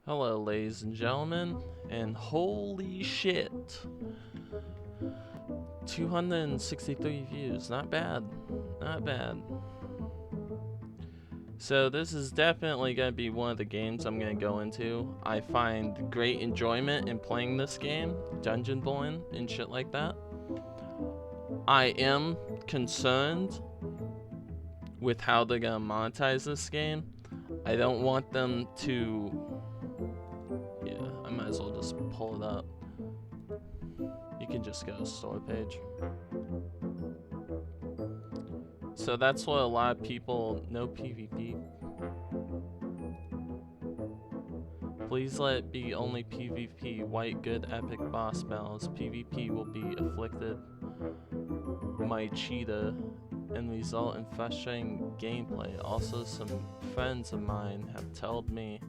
Hello, ladies and gentlemen, and holy shit, 263 views, not bad, not bad. So this is definitely going to be one of the games I'm going to go into. I find great enjoyment in playing this game, Dungeonbrone and shit like that. I am concerned with how they're going to monetize this game. I don't want them to... Yeah, I might as well just pull it up. You can just go to store page. So that's what a lot of people know. PvP. Please let it be only PvP. White good epic boss battles. PvP will be afflicted my cheetah and result in frustrating gameplay. Also, some friends of mine have told me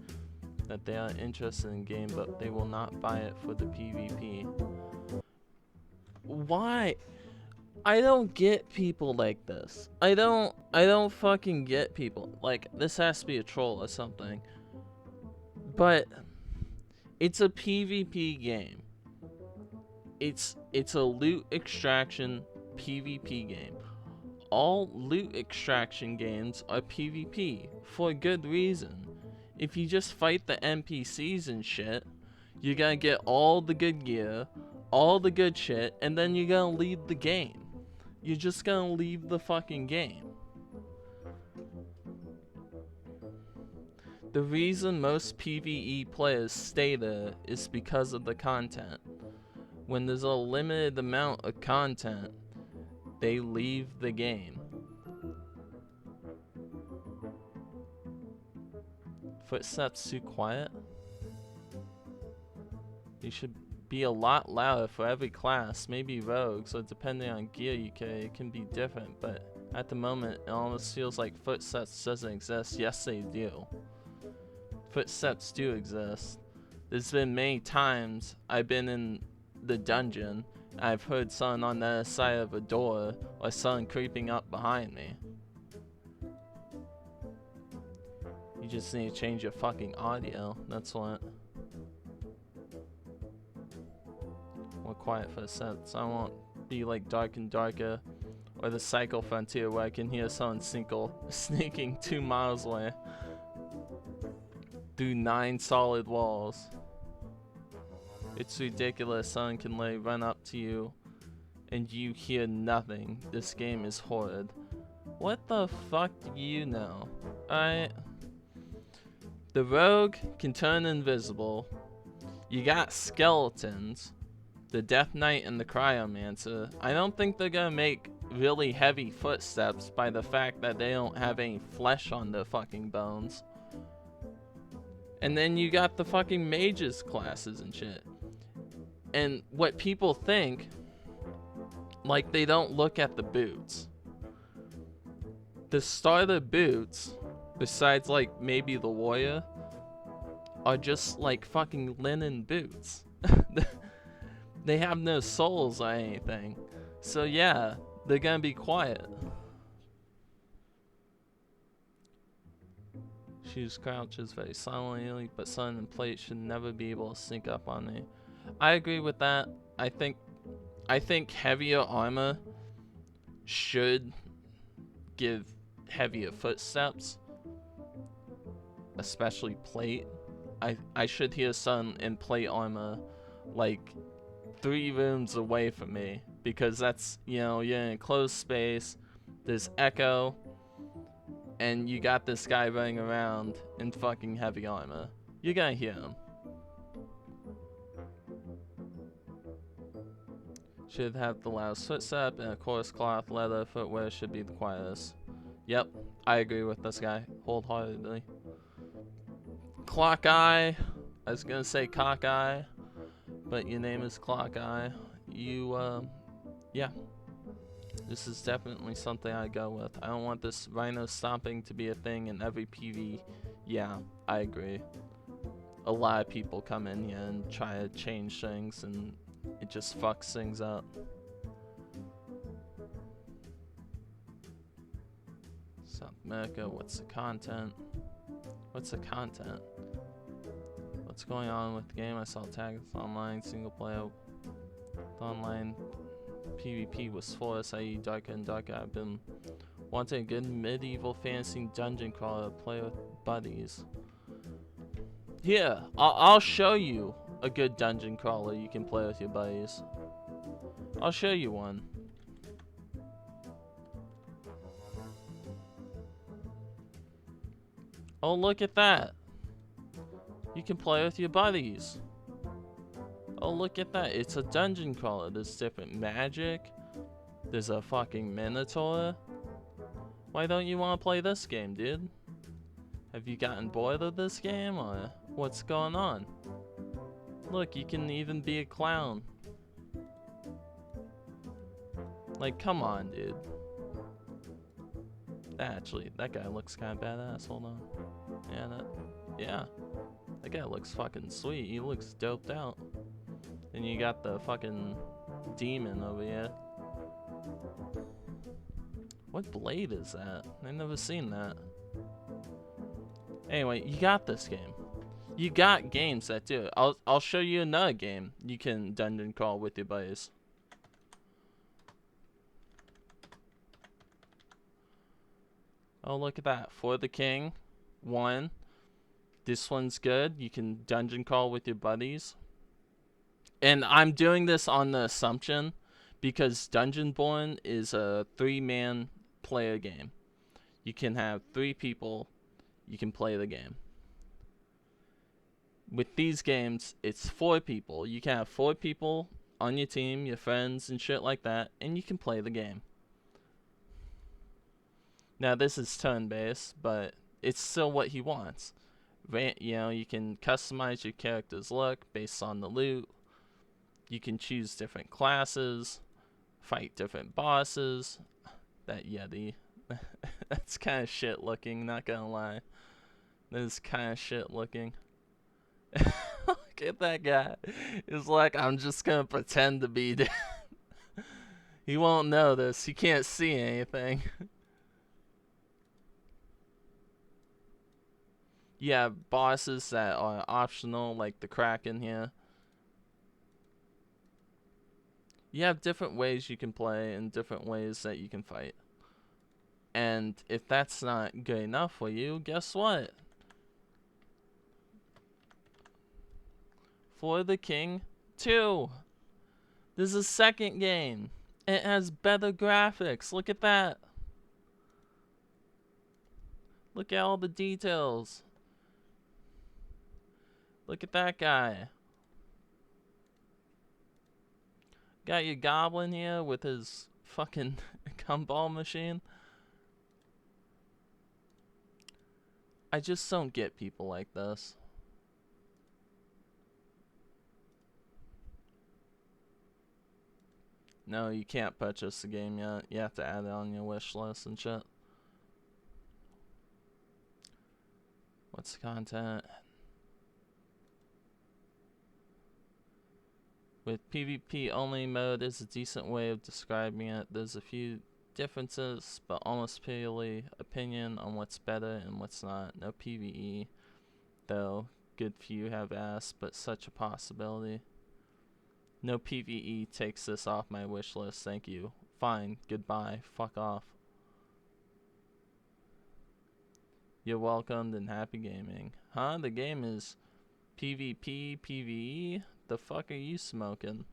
that they are interested in game, but they will not buy it for the PvP. Why? I don't get people like this. I don't fucking get people. Like, this has to be a troll or something. But it's a PvP game. It's a loot extraction PvP game. All loot extraction games are PvP for a good reason. If you just fight the NPCs and shit, you're gonna get all the good gear, all the good shit, and then you're gonna leave the game. You're just gonna leave the fucking game. The reason most PvE players stay there is because of the content. When there's a limited amount of content, they leave the game. Footsteps too quiet? You should be a lot louder for every class, maybe rogue, so depending on gear you carry, it can be different, but at the moment, it almost feels like footsteps doesn't exist. Yes, they do. Footsteps do exist. There's been many times I've been in the dungeon, I've heard someone on the other side of a door, or someone creeping up behind me. You just need to change your fucking audio, that's what. More quiet footsteps. I won't be like dark and darker, or the Cycle Frontier where I can hear someone sneaking 2 miles away through 9 solid walls. It's ridiculous. Someone can literally run up to you and you hear nothing. This game is horrid. What the fuck do you know? Alright. The rogue can turn invisible. You got skeletons. The Death Knight and the Cryomancer. I don't think they're gonna make really heavy footsteps by the fact that they don't have any flesh on their fucking bones. And then you got the fucking mages classes and shit. And what people think, like, they don't look at the boots. The starter boots, besides like maybe the warrior, are just like fucking linen boots. They have no soles or anything. So yeah, they're gonna be quiet. Shoes crouches very silently, but sun and plate should never be able to sneak up on me. I agree with that. I think heavier armor should give heavier footsteps, especially plate. I should hear sun in plate armor like 3 rooms away from me, because that's, you know, you're in a closed space, there's echo, and you got this guy running around in fucking heavy armor. You're gonna hear him. Should have the loudest footstep, and of course cloth leather footwear should be the quietest. Yep, I agree with this guy wholeheartedly. Clock Eye. I was gonna say Cock Eye, but your name is Clock Eye. You, yeah. This is definitely something I go with. I don't want this rhino stomping to be a thing in every PV. Yeah, I agree. A lot of people come in here and try to change things, and it just fucks things up. South America, what's the content? What's the content? What What's going on with the game? I saw tags online, single player, online PvP was forced, i.e. darker and darker. I've been wanting a good medieval fantasy dungeon crawler to play with buddies. Here, I'll show you a good dungeon crawler you can play with your buddies. I'll show you one. Oh, look at that. You can play with your buddies. Oh, look at that. It's a dungeon crawler. There's different magic. There's a fucking minotaur. Why don't you want to play this game, dude? Have you gotten bored of this game, or what's going on? Look, you can even be a clown. Like, come on, dude. Actually, that guy looks kind of badass. Hold on. Yeah, that guy looks fucking sweet. He looks doped out. And you got the fucking demon over here. What blade is that? I've never seen that. Anyway, you got this game. You got games that do it. I'll show you another game you can dungeon crawl with your buddies. Oh, look at that. For the King 1. This one's good. You can dungeon crawl with your buddies. And I'm doing this on the assumption because Dungeonbrone is a 3-man player game. You can have 3 people. You can play the game. With these games, it's 4 people. You can have 4 people on your team, your friends and shit like that, and you can play the game. Now, this is turn-based, but it's still what he wants. You know, you can customize your character's look based on the loot. You can choose different classes, fight different bosses. That Yeti, that's kind of shit looking, not gonna lie. That is kind of shit looking. Look at that guy. It's like, I'm just gonna pretend to be dead. He won't know this. He can't see anything. You have bosses that are optional, like the Kraken here. You have different ways you can play and different ways that you can fight. And if that's not good enough for you, guess what? For the King 2. There's a second game. It has better graphics. Look at that. Look at all the details. Look at that guy. Got your goblin here with his fucking gumball machine. I just don't get people like this. No, you can't purchase the game yet. You have to add it on your wish list and shit. What's the content? With PvP only mode is a decent way of describing it. There's a few differences, but almost purely opinion on what's better and what's not. No PvE, though. Good few have asked, but such a possibility. No PvE takes this off my wish list, thank you. Fine, goodbye, fuck off. You're welcomed and happy gaming. Huh? The game is PvP, PvE? The fuck are you smoking?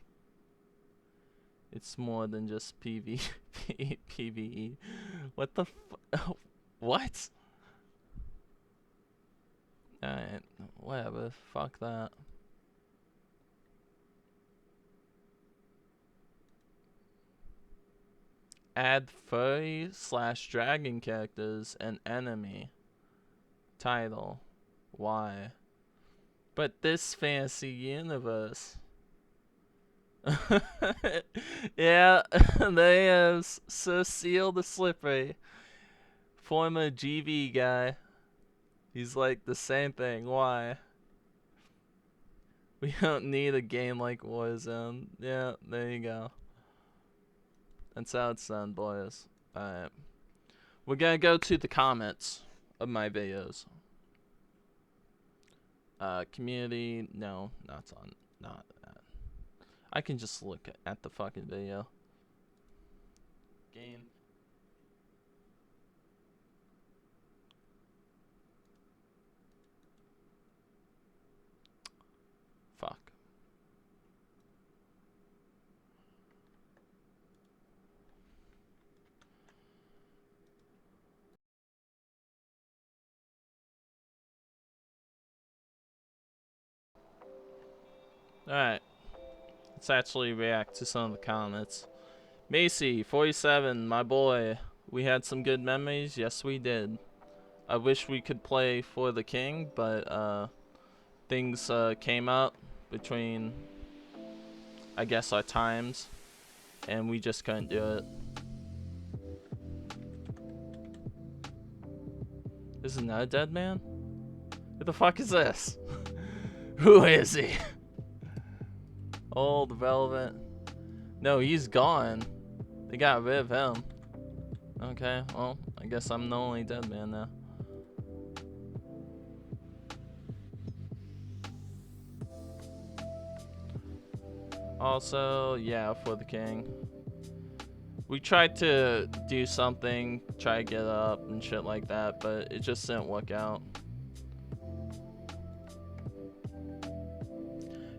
It's more than just PvP, PvE. What the what? Alright, whatever, fuck that. Add furry/dragon characters and enemy. Title. Why? But this fantasy universe. Yeah, they have Cecile the Slippery. Former GV guy. He's like the same thing. Why? We don't need a game like Warzone. Yeah, there you go. That's how it's done, boys. Alright. We're gonna go to the comments of my videos. Community, no, not on, not that. I can just look at the fucking video. Game. Fuck. Alright. Let's actually react to some of the comments. Macy, 47, my boy. We had some good memories. Yes, we did. I wish we could play For the King, but things came up between, I guess, our times, and we just couldn't do it. This is not a dead man? Who the fuck is this? Who is he? Old, relevant. No, he's gone. They got rid of him. Okay, well, I guess I'm the only dead man now. Also, yeah, For the King. We tried to do something, try to get up and shit like that, but it just didn't work out.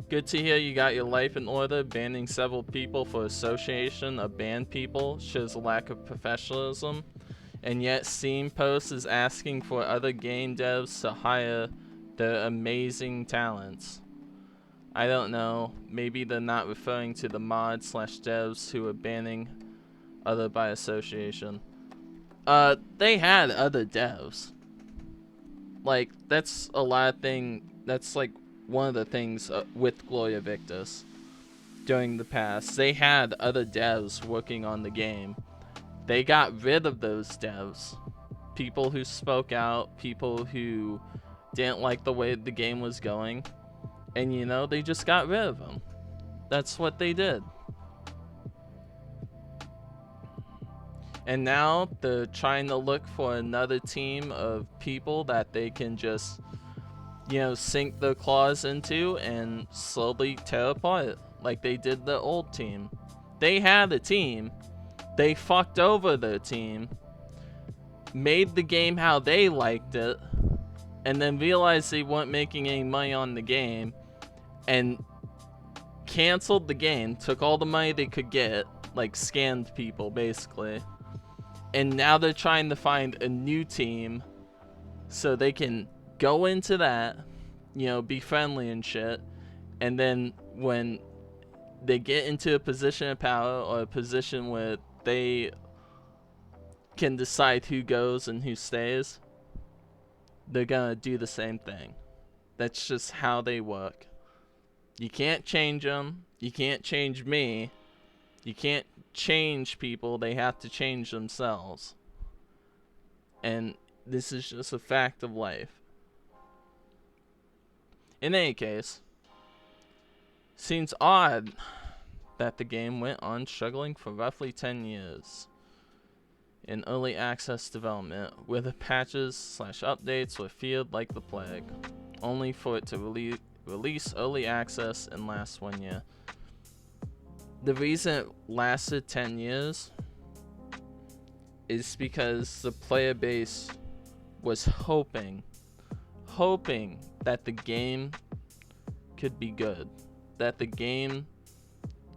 Good to hear you got your life in order. Banning several people for association of banned people shows a lack of professionalism. And yet Steam Post is asking for other game devs to hire their amazing talents. I don't know. Maybe they're not referring to the mods / devs who are banning other by association. They had other devs. Like, that's a lot of that's like one of the things with Gloria Victis during the past. They had other devs working on the game. They got rid of those devs. People who spoke out, people who didn't like the way the game was going. And you know, they just got rid of them. That's what they did. And now they're trying to look for another team of people that they can just, you know, sink their claws into and slowly tear apart like they did the old team. They had a team. They fucked over their team, made the game how they liked it, and then realized they weren't making any money on the game and canceled the game, took all the money they could get, like scammed people basically. And now they're trying to find a new team so they can go into that, you know, be friendly and shit. And then when they get into a position of power or a position where they can decide who goes and who stays, they're gonna do the same thing. That's just how they work. You can't change them. You can't change me. You can't change people. They have to change themselves. And this is just a fact of life. In any case, seems odd that the game went on struggling for roughly 10 years in early access development, where the patches / updates were feared like the plague, only for it to release early access and last 1 year. The reason it lasted 10 years is because the player base was hoping that the game could be good, that the game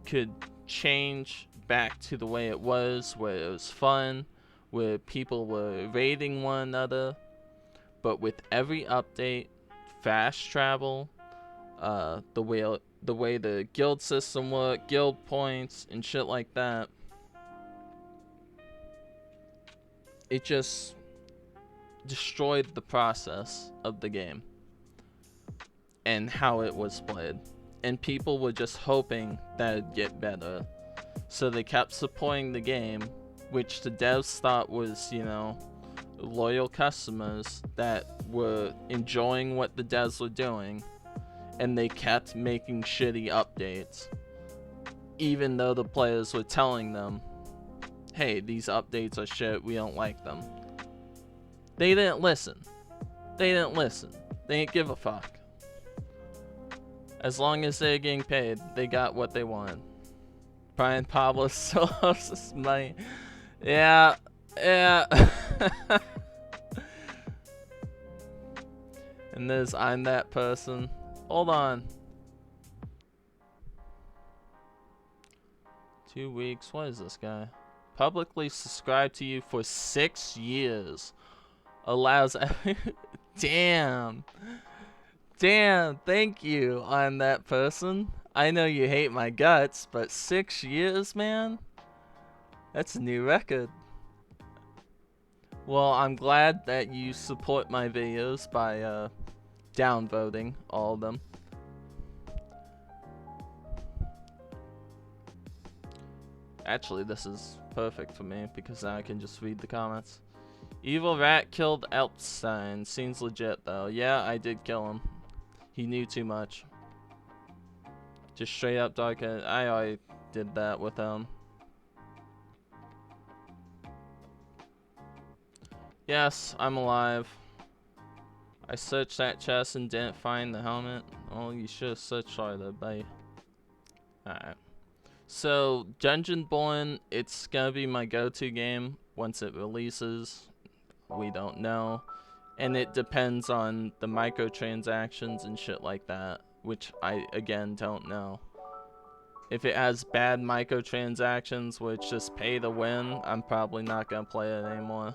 could change back to the way it was, where it was fun, where people were raiding one another. But with every update, fast travel, the way the guild system worked, guild points and shit like that, it just destroyed the process of the game and how it was played. And people were just hoping that it'd get better, so they kept supporting the game, which the devs thought was, you know, loyal customers that were enjoying what the devs were doing, and they kept making shitty updates, even though the players were telling them, hey, these updates are shit, we don't like them. They didn't listen. They didn't give a fuck. As long as they're getting paid, they got what they want. Brian Pablo still loves his money. Yeah, yeah. And there's I'm that person. Hold on. 2 weeks. What is this guy? Publicly subscribed to you for 6 years. Allows. Damn. Damn. Thank you. I'm that person. I know you hate my guts, but 6 years, man? That's a new record. Well, I'm glad that you support my videos by downvoting all of them. Actually, this is perfect for me because now I can just read the comments. Evil Rat killed Elpstein. Seems legit though. Yeah, I did kill him. He knew too much. Just straight up dark. I already did that with him. Yes, I'm alive. I searched that chest and didn't find the helmet. Oh, you should have searched farther, buddy. Alright. So, Dungeonbrone, it's gonna be my go-to game once it releases. We don't know. And it depends on the microtransactions and shit like that, which I, again, don't know. If it has bad microtransactions, where it's just pay to win, I'm probably not gonna play it anymore.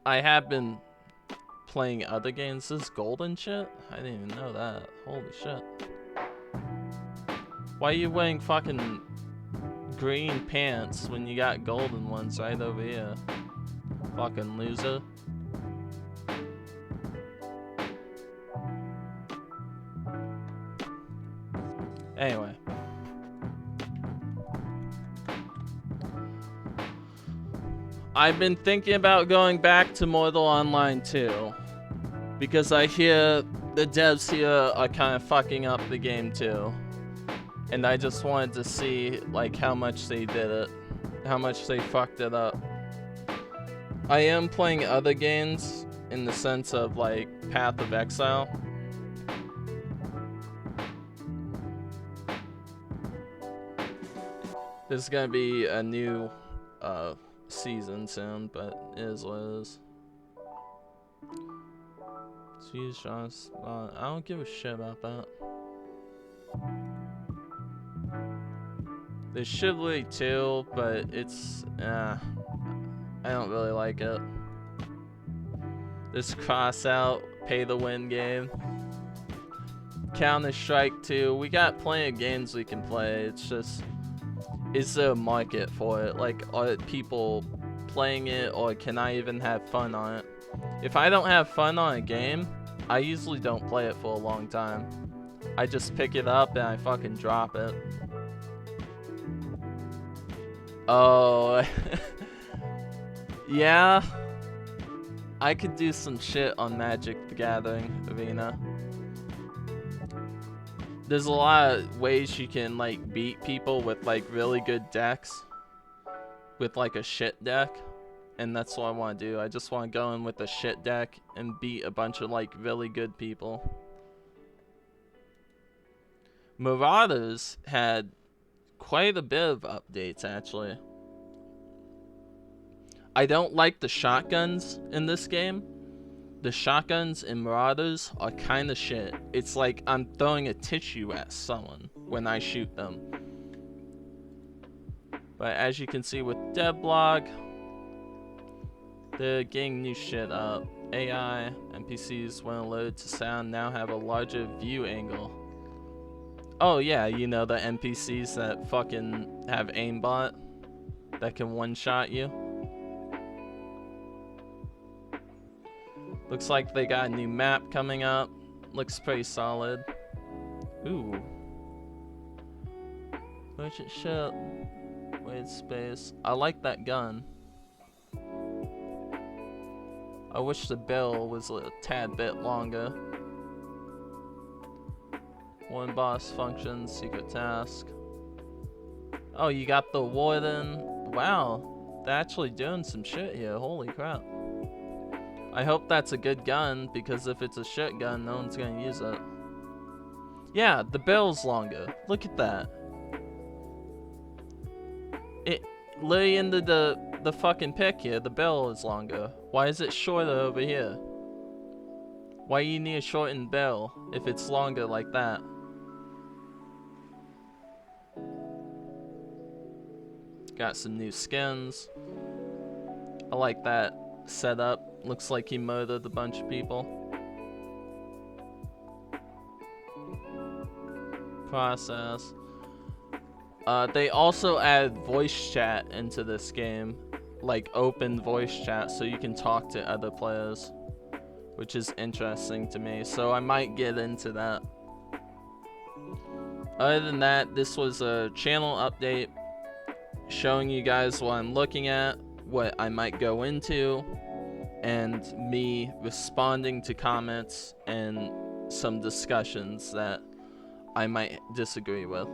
I have been playing other games. This is golden shit? I didn't even know that. Holy shit. Why are you wearing fucking green pants when you got golden ones right over here? Fucking loser. Anyway. I've been thinking about going back to Mortal Online 2. Because I hear the devs here are kind of fucking up the game too. And I just wanted to see like how much they did it. How much they fucked it up. I am playing other games in the sense of like Path of Exile. There's gonna be a new season soon, but it is what it is. Jeez, I don't give a shit about that. There's Chivalry 2, but it's I don't really like it. This cross out, pay to win game. Counter-Strike 2, we got plenty of games we can play. It's just, is there a market for it? Like, are people playing it, or can I even have fun on it? If I don't have fun on a game, I usually don't play it for a long time. I just pick it up and I fucking drop it. Oh, yeah. I could do some shit on Magic the Gathering Arena. There's a lot of ways you can like beat people with like really good decks. With like a shit deck. And that's what I want to do. I just want to go in with a shit deck and beat a bunch of like really good people. Marauders had quite a bit of updates actually. I don't like the shotguns in this game. The shotguns in Marauders are kind of shit. It's like I'm throwing a tissue at someone when I shoot them. But as you can see with Devlog, they're getting new shit up. AI, NPCs when alerted to sound now have a larger view angle. Oh yeah, you know the NPCs that fucking have aimbot that can one-shot you. Looks like they got a new map coming up. Looks pretty solid. Ooh. Merchant ship. Wait, space. I like that gun. I wish the bell was a tad bit longer. One boss function, secret task. Oh, you got the warden. Wow, they're actually doing some shit here. Holy crap. I hope that's a good gun, because if it's a shit gun, no one's gonna use it. Yeah, the barrel's longer. Look at that. It literally into the fucking pick here, the barrel is longer. Why is it shorter over here? Why you need a shortened barrel if it's longer like that? Got some new skins. I like that setup. Looks like he murdered a bunch of people. Process. They also add voice chat into this game, like open voice chat, so you can talk to other players, which is interesting to me, so I might get into that. Other than that, this was a channel update showing you guys what I'm looking at, what I might go into, and me responding to comments and some discussions that I might disagree with.